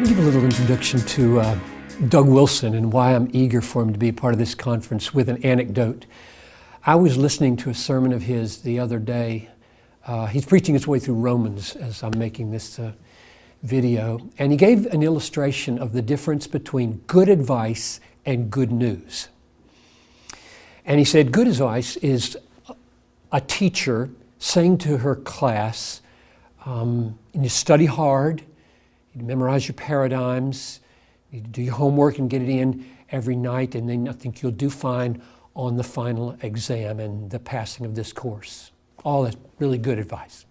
me give a little introduction to Doug Wilson and why I'm eager for him to be a part of this conference with an anecdote. I was listening to a sermon of his the other day. He's preaching his way through Romans as I'm making this video. And he gave an illustration of the difference between good advice and good news. And he said good advice is a teacher saying to her class, you study hard, you memorize your paradigms, you do your homework and get it in every night, and then I think you'll do fine on the final exam and the passing of this course. All that really good advice.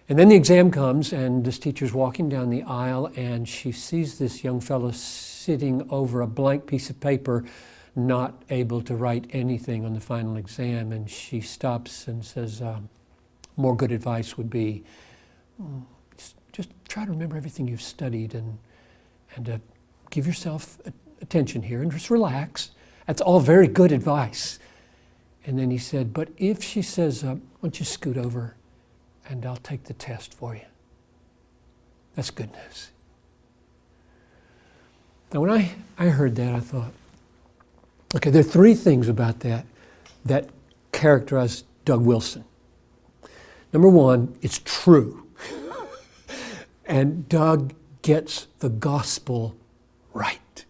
And then the exam comes, and this teacher's walking down the aisle, and she sees this young fellow sitting over a blank piece of paper, not able to write anything on the final exam, and she stops and says, more good advice would be, just try to remember everything you've studied and give yourself attention here and just relax. That's all very good advice. And then he said, but if she says, why don't you scoot over and I'll take the test for you. That's good news. Now when I heard that, I thought, okay, there are three things about that characterize Doug Wilson. Number one, it's true. And Doug gets the gospel right,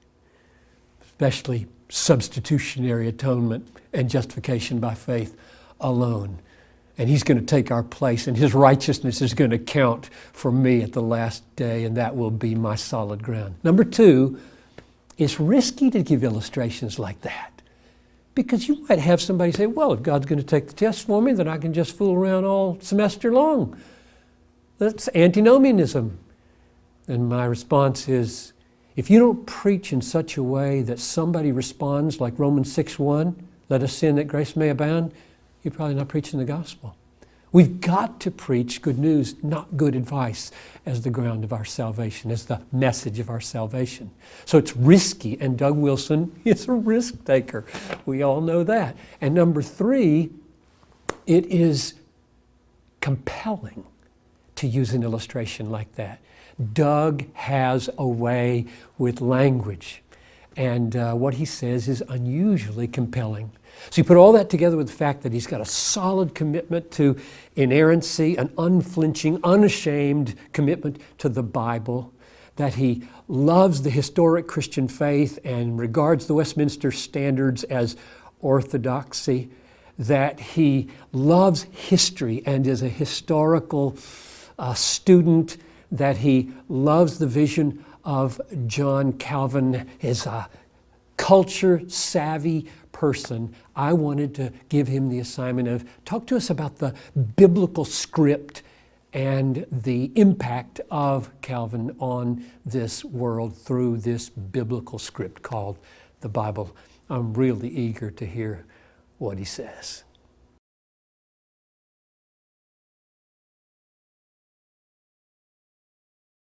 especially substitutionary atonement and justification by faith alone. And he's going to take our place, and his righteousness is going to count for me at the last day, and that will be my solid ground. Number two, it's risky to give illustrations like that, because you might have somebody say, well, if God's going to take the test for me, then I can just fool around all semester long. That's antinomianism. And my response is, if you don't preach in such a way that somebody responds like Romans 6:1, let us sin that grace may abound, you're probably not preaching the gospel. We've got to preach good news, not good advice, as the ground of our salvation, as the message of our salvation. So it's risky, and Doug Wilson is a risk taker. We all know that. And number three, it is compelling to use an illustration like that. Doug has a way with language, and what he says is unusually compelling. So you put all that together with the fact that he's got a solid commitment to inerrancy, an unflinching, unashamed commitment to the Bible, that he loves the historic Christian faith and regards the Westminster Standards as orthodoxy, that he loves history and is a historical student, that he loves the vision of John Calvin, is a culture-savvy person. I wanted to give him the assignment of talk to us about the biblical script and the impact of Calvin on this world through this biblical script called the Bible. I'm really eager to hear what he says.